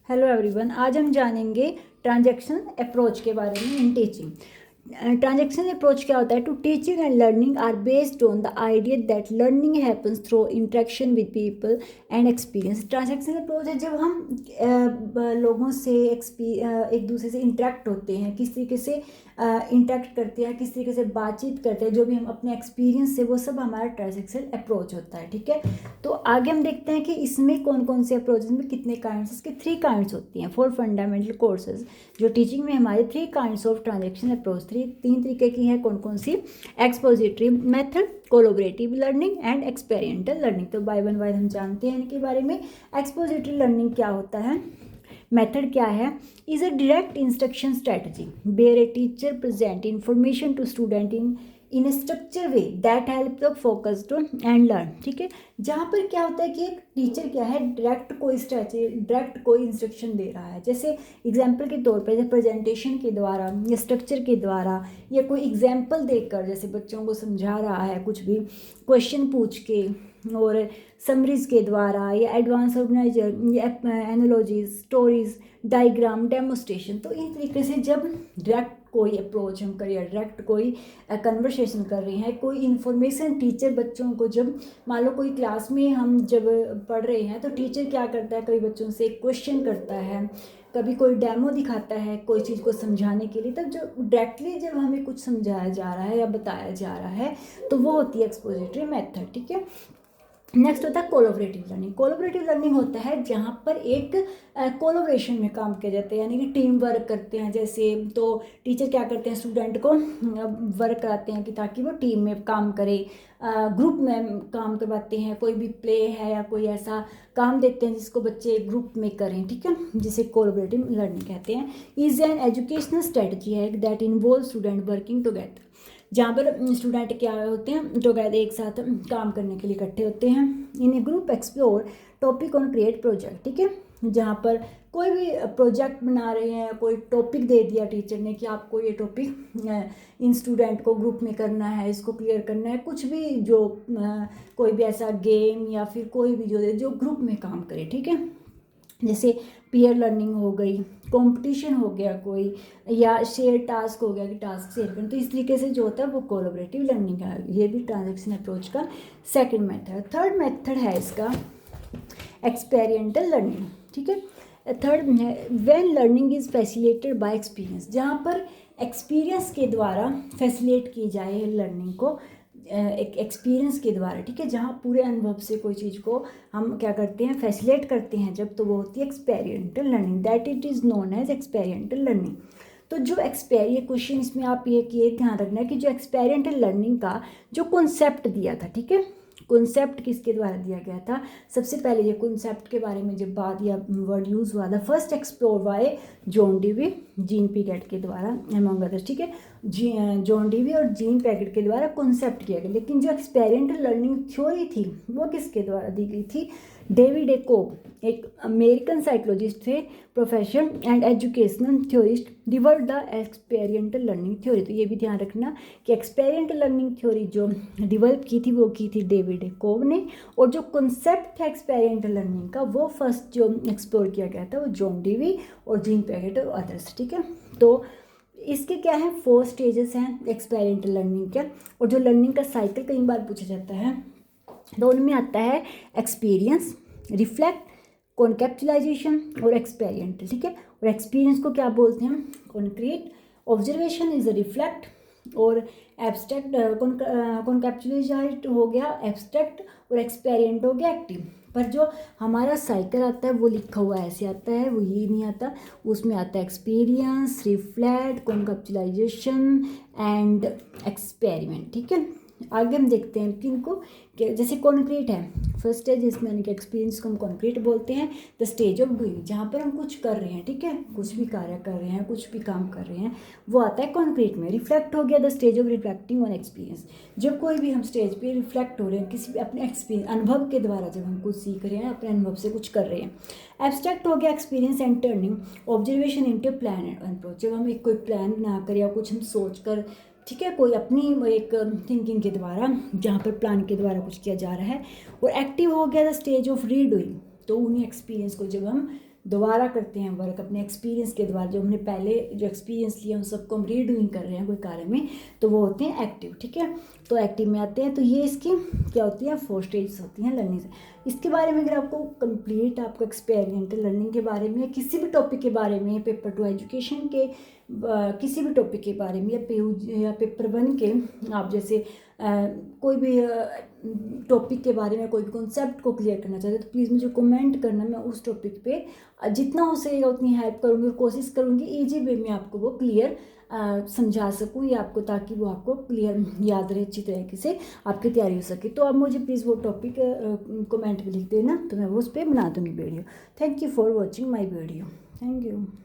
Hello everyone, आज हम जानेंगे ट्रांजैक्शन अप्रोच के बारे में इन टीचिंग। ट्रांजैक्शन अप्रोच क्या होता है? To teaching and learning are based on the idea that learning happens through interaction with people and experience. Transaction approach है जब हम लोगों से एक दूसरे से इंटरेक्ट होते हैं, किस तरीके से इंटरेक्ट करते हैं, किस तरीके से बातचीत करते हैं, जो भी हम अपने एक्सपीरियंस से, वो सब हमारा ट्रांजैक्शन अप्रोच होता है। ठीक है, तो आगे हम देखते हैं कि इसमें कौन कौन से अप्रोचेस में कितने काइंड्स, इसके 3 काइंड्स होती हैं। 4 फंडामेंटल कोर्सेज जो टीचिंग में हमारे 3 काइंड्स ऑफ ट्रांजैक्शन अप्रोच, 3 तरीके की है। कौन कौन सी? Expository method, collaborative learning and experimental learning. तो बाय वन बाय हम जानते हैं इनके बारे में। एक्सपोजिटरी लर्निंग क्या होता है, मेथड क्या है? Is a direct instruction strategy where a teacher present information to student in a structure way that help the focused and learn. ठीक है, जहाँ पर क्या होता है कि एक टीचर क्या है, डायरेक्ट कोई इंस्ट्रक्शन दे रहा है। जैसे एग्जाम्पल के तौर पर प्रेजेंटेशन के द्वारा या स्ट्रक्चर के द्वारा या कोई एग्जाम्पल देकर, जैसे बच्चों को समझा रहा है, कुछ भी क्वेश्चन पूछ के और समरीज के द्वारा या एडवांस ऑर्गेनाइजर या एनालॉजीज, स्टोरीज, डायग्राम, डेमोस्ट्रेशन। तो इन तरीके से जब डायरेक्ट कोई अप्रोच हम करें, डायरेक्ट कोई कन्वर्सेशन कर रहे हैं, कोई इन्फॉर्मेशन टीचर बच्चों को, जब मान लो कोई क्लास में हम जब पढ़ रहे हैं तो टीचर क्या करता है, कई बच्चों से क्वेश्चन करता है, कभी कोई डेमो दिखाता है कोई चीज़ को समझाने के लिए, तब जो डायरेक्टली जब हमें कुछ समझाया जा रहा है या बताया जा रहा है तो वो होती है एक्सपोजिटरी मेथड। ठीक है, नेक्स्ट होता है कोलैबोरेटिव लर्निंग। कोलैबोरेटिव लर्निंग होता है जहाँ पर एक कोलैबोरेशन में काम किया जाता है, यानी कि टीम वर्क करते हैं। जैसे तो टीचर क्या करते हैं, स्टूडेंट को वर्क कराते हैं कि ताकि वो टीम में काम करे, ग्रुप में काम करवाते हैं। कोई भी प्ले है या कोई ऐसा काम देते हैं जिसको बच्चे ग्रुप में करें। ठीक है, जिसे कोलैबोरेटिव लर्निंग कहते हैं। इज एन एजुकेशनल स्ट्रेटजी है that involve student working together, जहाँ पर स्टूडेंट क्या होते हैं, टुगेदर एक साथ काम करने के लिए इकट्ठे होते हैं। In a group explore topic on create project. ठीक है, जहाँ पर कोई भी प्रोजेक्ट बना रहे हैं, कोई टॉपिक दे दिया टीचर ने कि आपको ये टॉपिक इन स्टूडेंट को ग्रुप में करना है, इसको क्लियर करना है, कुछ भी जो कोई भी ऐसा गेम या फिर कोई भी जो ग्रुप में काम करे। ठीक है, जैसे पीयर लर्निंग हो गई, कंपटीशन हो गया कोई, या शेयर टास्क हो गया कि टास्क शेयर करें। तो इस तरीके से जो होता है वो कोलैबोरेटिव लर्निंग है। ये भी ट्रांजैक्शन अप्रोच का सेकंड मेथड। थर्ड मेथड है इसका एक्सपेरिमेंटल लर्निंग। ठीक है, third when learning is facilitated bye experience, जहाँ पर एक्सपीरियंस के द्वारा फैसिलिटेट की जाए लर्निंग को, एक एक्सपीरियंस के द्वारा। ठीक है, जहाँ पूरे अनुभव से कोई चीज़ को हम क्या करते हैं, फैसिलिटेट करते हैं जब, तो वो होती है experimental learning, that it is known as experimental learning. तो जो ये क्वेश्चन इसमें आप ये ध्यान रखना है कि जो एक्सपेरिमेंटल लर्निंग का जो कॉन्सेप्ट दिया था, ठीक है, कॉन्सेप्ट किसके द्वारा दिया गया था? सबसे पहले ये कॉन्सेप्ट के बारे में जब बात या वर्ड यूज़ हुआ था, first explore by John Dewey, Jean Piaget के द्वारा अमंग अदर्स। ठीक है, जॉन डीवी और जीन पिगेट के द्वारा कॉन्सेप्ट किया गया। लेकिन जो एक्सपेरिमेंटल लर्निंग थ्योरी थी वो किसके द्वारा दी गई थी? डेविड ए कोब, एक अमेरिकन साइकोलॉजिस्ट थे, professor and educational theorist, develop the experimental learning theory. तो ये भी ध्यान रखना कि एक्सपेरिमेंटल लर्निंग थ्योरी जो डिवेल्प की थी वो की थी डेविड ए कोब ने, और जो कॉन्सेप्ट था एक्सपेरिमेंटल लर्निंग का वो फर्स्ट जो एक्सप्लोर किया गया था वो जॉन डीवी और जीन पिगेट और अदर्स। ठीक है, तो इसके क्या है, 4 स्टेजेस हैं एक्सपेरिमेंटल लर्निंग के। और जो लर्निंग का साइकिल कई बार पूछा जाता है, तो उनमें आता है एक्सपीरियंस, रिफ्लेक्ट, कॉन्केप्चुलाइजेशन और एक्सपेरिमेंटल। ठीक है, और एक्सपीरियंस को क्या बोलते हैं? Concrete, observation is a reflect, और एब्स्ट्रैक्ट, कॉन्केप्चुलाइज हो गया एब्स्ट्रैक्ट, और एक्सपेरिमेंट हो गया एक्टिव। पर जो हमारा साइकिल आता है वो लिखा हुआ ऐसे आता है, वो ये नहीं आता। उसमें आता है एक्सपीरियंस, रिफ्लेक्ट, कॉन्केप्चुलाइजेशन एंड एक्सपेरिमेंट। ठीक है, आगे हम देखते हैं किनको, जैसे कॉन्क्रीट है फर्स्ट स्टेज, जिसमें यानी कि एक्सपीरियंस को हम कॉन्क्रीट बोलते हैं। द स्टेज ऑफ डूइंग, जहाँ पर हम कुछ कर रहे हैं, ठीक है, कुछ भी कार्य कर रहे हैं, कुछ भी काम कर रहे हैं, वो आता है कॉन्क्रीट में। रिफ्लेक्ट हो गया the stage of reflecting on experience, जब कोई भी हम स्टेज पे रिफ्लेक्ट हो रहे हैं किसी भी अपने एक्सपीरियंस, अनुभव के द्वारा जब हम कुछ सीख रहे हैं, अपने अनुभव से कुछ कर रहे हैं। एब्स्ट्रैक्ट हो गया experience and turning observation into plan and approach, जब हम एक कोई प्लान बना कर या कुछ हम सोच कर, ठीक है, कोई अपनी एक थिंकिंग के द्वारा, जहाँ पर प्लान के द्वारा कुछ किया जा रहा है। और एक्टिव हो गया द स्टेज ऑफ रीडूइंग, तो उन्हीं एक्सपीरियंस को जब हम दोबारा करते हैं वर्क अपने एक्सपीरियंस के द्वारा, जो हमने पहले जो एक्सपीरियंस लिया उन सबको हम रीडूइंग कर रहे हैं कोई कार्य में, तो वो होते हैं एक्टिव। ठीक है, तो एक्टिव में आते हैं। तो ये इसकी क्या होती है, 4 स्टेजेस होती हैं लर्निंग से। इसके बारे में अगर आपको कंप्लीट आपका एक्सपेरिमेंटल लर्निंग के बारे में या किसी भी टॉपिक के बारे में, पेपर 2 एजुकेशन के किसी भी टॉपिक के बारे में या पेपर 1 के आप जैसे कोई भी टॉपिक के बारे में कोई भी कॉन्सेप्ट को क्लियर करना चाहते हो तो प्लीज़ मुझे कमेंट करना। मैं उस टॉपिक पे जितना हो सकेगा उतनी हेल्प करूँगी और कोशिश करूँगी ईजी वे में आपको वो क्लियर समझा सकूँ या आपको, ताकि वो आपको क्लियर याद रहे, अच्छी तरीके से आपकी तैयारी हो सके। तो आप मुझे प्लीज़ वो टॉपिक कमेंट में लिख देना, तो मैं वो उस पर बना दूँगी video. Thank you for watching my video. Thank you.